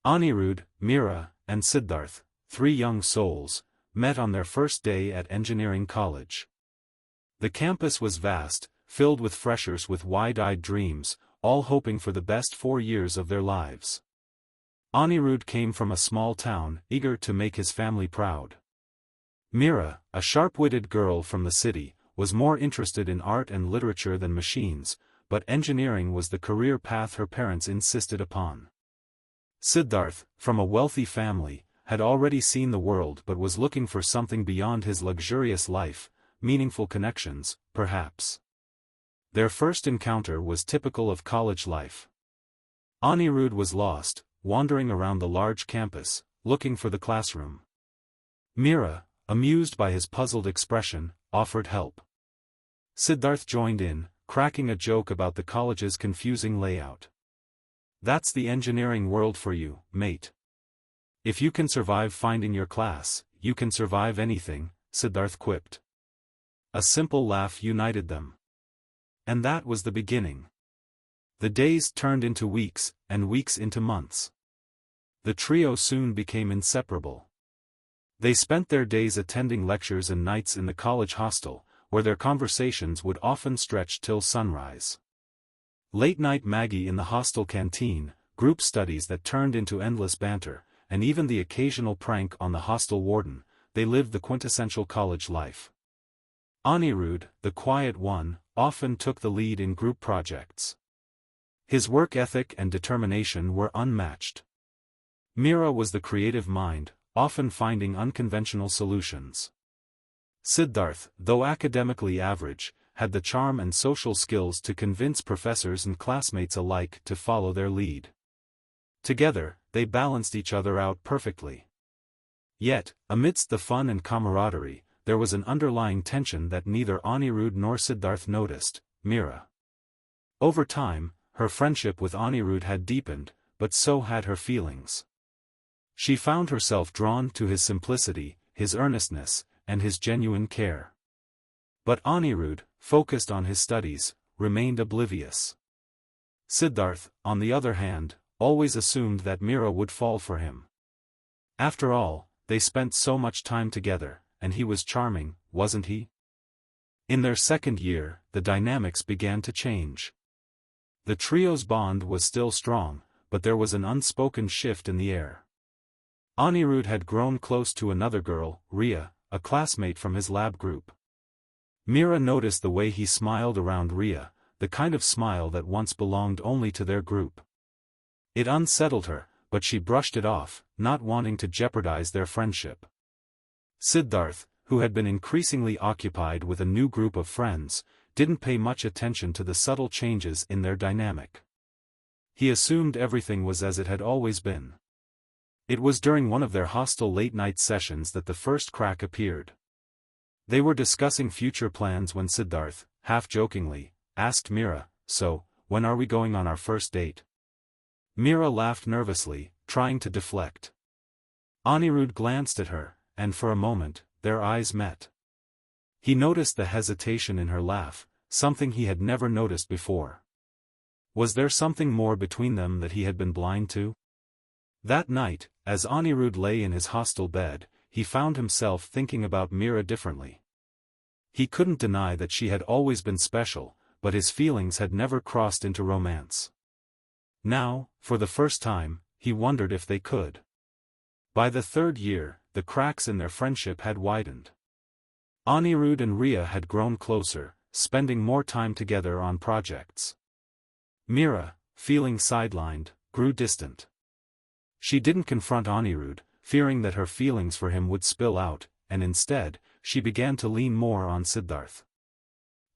Anirudh, Mira, and Siddharth, three young souls, met on their first day at engineering college. The campus was vast, filled with freshers with wide-eyed dreams, all hoping for the best 4 years of their lives. Anirudh came from a small town, eager to make his family proud. Mira, a sharp-witted girl from the city, was more interested in art and literature than machines, but engineering was the career path her parents insisted upon. Siddharth, from a wealthy family, had already seen the world but was looking for something beyond his luxurious life, meaningful connections, perhaps. Their first encounter was typical of college life. Anirudh was lost, wandering around the large campus, looking for the classroom. Mira, amused by his puzzled expression, offered help. Siddharth joined in, cracking a joke about the college's confusing layout. "That's the engineering world for you, mate. If you can survive finding your class, you can survive anything," Siddharth quipped. A simple laugh united them. And that was the beginning. The days turned into weeks, and weeks into months. The trio soon became inseparable. They spent their days attending lectures and nights in the college hostel, where their conversations would often stretch till sunrise. Late-night Maggie in the hostel canteen, group studies that turned into endless banter, and even the occasional prank on the hostel warden, they lived the quintessential college life. Anirudh, the quiet one, often took the lead in group projects. His work ethic and determination were unmatched. Mira was the creative mind, often finding unconventional solutions. Siddharth, though academically average, had the charm and social skills to convince professors and classmates alike to follow their lead. Together, they balanced each other out perfectly. Yet, amidst the fun and camaraderie, there was an underlying tension that neither Anirudh nor Siddharth noticed: Mira. Over time, her friendship with Anirudh had deepened, but so had her feelings. She found herself drawn to his simplicity, his earnestness, and his genuine care. But Anirudh, focused on his studies, remained oblivious. Siddharth, on the other hand, always assumed that Mira would fall for him. After all, they spent so much time together, and he was charming, wasn't he? In their second year, the dynamics began to change. The trio's bond was still strong, but there was an unspoken shift in the air. Anirudh had grown close to another girl, Ria, a classmate from his lab group. Mira noticed the way he smiled around Ria, the kind of smile that once belonged only to their group. It unsettled her, but she brushed it off, not wanting to jeopardize their friendship. Siddharth, who had been increasingly occupied with a new group of friends, didn't pay much attention to the subtle changes in their dynamic. He assumed everything was as it had always been. It was during one of their hostel late-night sessions that the first crack appeared. They were discussing future plans when Siddharth, half-jokingly, asked Mira, "So, when are we going on our first date?" Mira laughed nervously, trying to deflect. Anirudh glanced at her, and for a moment, their eyes met. He noticed the hesitation in her laugh, something he had never noticed before. Was there something more between them that he had been blind to? That night, as Anirudh lay in his hostel bed, he found himself thinking about Mira differently. He couldn't deny that she had always been special, but his feelings had never crossed into romance. Now, for the first time, he wondered if they could. By the third year, the cracks in their friendship had widened. Anirudh and Ria had grown closer, spending more time together on projects. Mira, feeling sidelined, grew distant. She didn't confront Anirudh, fearing that her feelings for him would spill out, and instead, she began to lean more on Siddharth.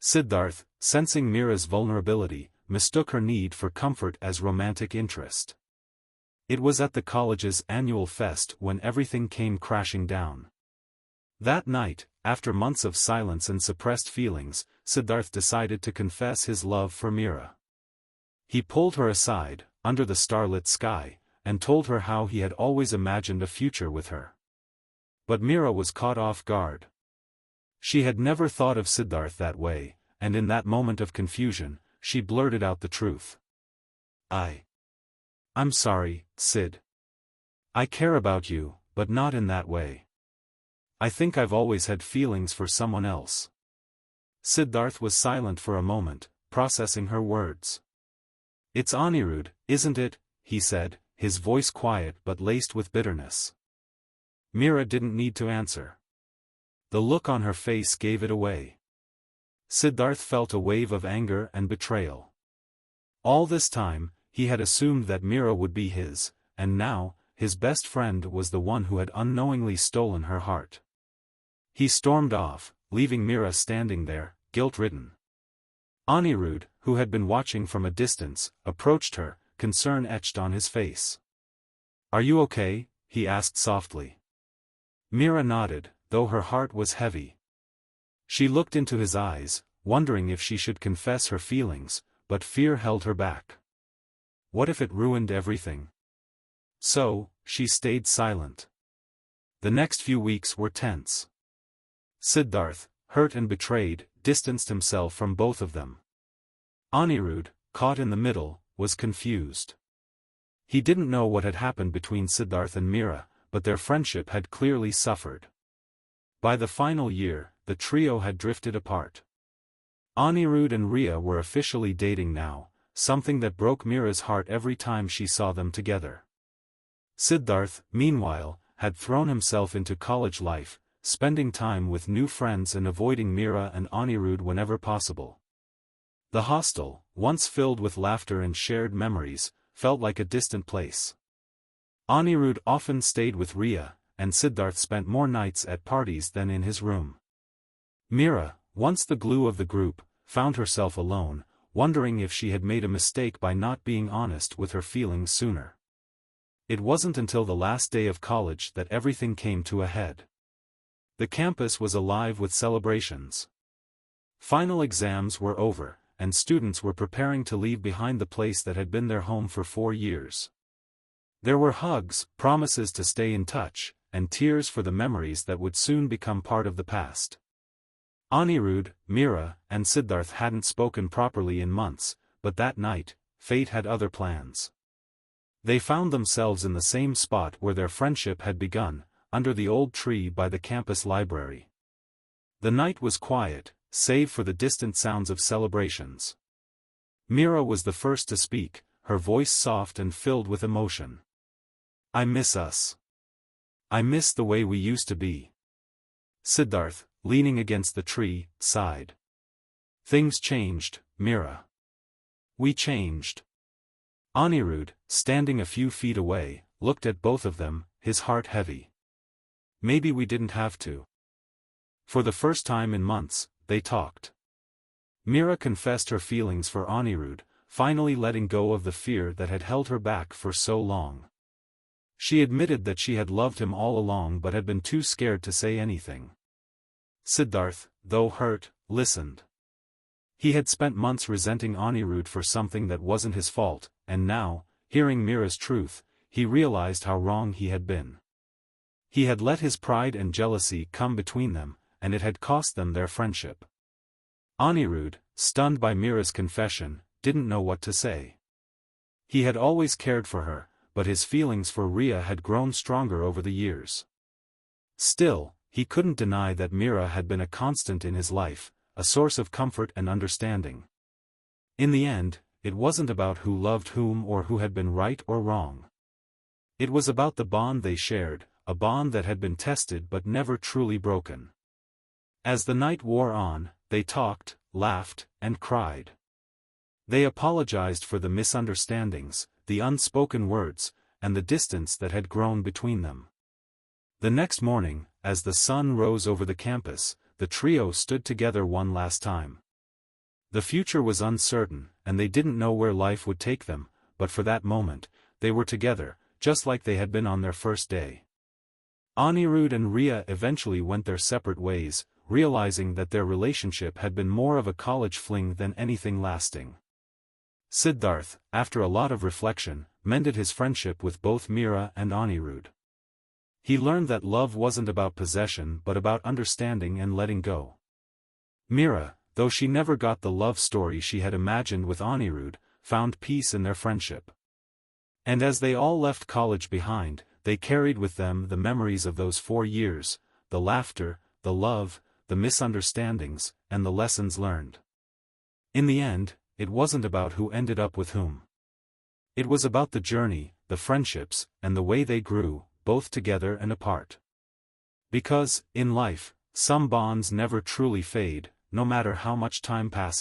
Siddharth, sensing Mira's vulnerability, mistook her need for comfort as romantic interest. It was at the college's annual fest when everything came crashing down. That night, after months of silence and suppressed feelings, Siddharth decided to confess his love for Mira. He pulled her aside, under the starlit sky, and told her how he had always imagined a future with her. But Mira was caught off guard. She had never thought of Siddharth that way, and in that moment of confusion, she blurted out the truth. I'm sorry, Sid. I care about you, but not in that way. I think I've always had feelings for someone else. Siddharth was silent for a moment, processing her words. It's Anirudh, isn't it? He said, his voice quiet but laced with bitterness. Mira didn't need to answer. The look on her face gave it away. Siddharth felt a wave of anger and betrayal. All this time, he had assumed that Mira would be his, and now, his best friend was the one who had unknowingly stolen her heart. He stormed off, leaving Mira standing there, guilt-ridden. Anirudh, who had been watching from a distance, approached her, concern etched on his face. Are you okay? He asked softly. Mira nodded, though her heart was heavy. She looked into his eyes, wondering if she should confess her feelings, but fear held her back. What if it ruined everything? So, she stayed silent. The next few weeks were tense. Siddharth, hurt and betrayed, distanced himself from both of them. Anirudh, caught in the middle, was confused. He didn't know what had happened between Siddharth and Mira, but their friendship had clearly suffered. By the final year, the trio had drifted apart. Anirudh and Riya were officially dating now, something that broke Mira's heart every time she saw them together. Siddharth, meanwhile, had thrown himself into college life, spending time with new friends and avoiding Mira and Anirudh whenever possible. The hostel, once filled with laughter and shared memories, felt like a distant place. Anirudh often stayed with Riya, and Siddharth spent more nights at parties than in his room. Mira, once the glue of the group, found herself alone, wondering if she had made a mistake by not being honest with her feelings sooner. It wasn't until the last day of college that everything came to a head. The campus was alive with celebrations. Final exams were over, and students were preparing to leave behind the place that had been their home for 4 years. There were hugs, promises to stay in touch, and tears for the memories that would soon become part of the past. Anirudh, Mira, and Siddharth hadn't spoken properly in months, but that night, fate had other plans. They found themselves in the same spot where their friendship had begun, under the old tree by the campus library. The night was quiet, save for the distant sounds of celebrations. Mira was the first to speak, her voice soft and filled with emotion. I miss us. I miss the way we used to be. Siddharth, leaning against the tree, sighed. Things changed, Mira. We changed. Anirudh, standing a few feet away, looked at both of them, his heart heavy. Maybe we didn't have to. For the first time in months, they talked. Mira confessed her feelings for Anirudh, finally letting go of the fear that had held her back for so long. She admitted that she had loved him all along but had been too scared to say anything. Siddharth, though hurt, listened. He had spent months resenting Anirudh for something that wasn't his fault, and now, hearing Mira's truth, he realized how wrong he had been. He had let his pride and jealousy come between them, and it had cost them their friendship. Anirudh, stunned by Mira's confession, didn't know what to say. He had always cared for her, but his feelings for Riya had grown stronger over the years. Still, he couldn't deny that Mira had been a constant in his life, a source of comfort and understanding. In the end, it wasn't about who loved whom or who had been right or wrong. It was about the bond they shared, a bond that had been tested but never truly broken. As the night wore on, they talked, laughed, and cried. They apologized for the misunderstandings, the unspoken words, and the distance that had grown between them. The next morning, as the sun rose over the campus, the trio stood together one last time. The future was uncertain, and they didn't know where life would take them, but for that moment, they were together, just like they had been on their first day. Anirudh and Riya eventually went their separate ways, realizing that their relationship had been more of a college fling than anything lasting. Siddharth, after a lot of reflection, mended his friendship with both Mira and Anirudh. He learned that love wasn't about possession but about understanding and letting go. Mira, though she never got the love story she had imagined with Anirudh, found peace in their friendship. And as they all left college behind, they they carried with them the memories of those 4 years, the laughter, the love, the misunderstandings, and the lessons learned. In the end, it wasn't about who ended up with whom. It was about the journey, the friendships, and the way they grew, both together and apart. Because, in life, some bonds never truly fade, no matter how much time passes.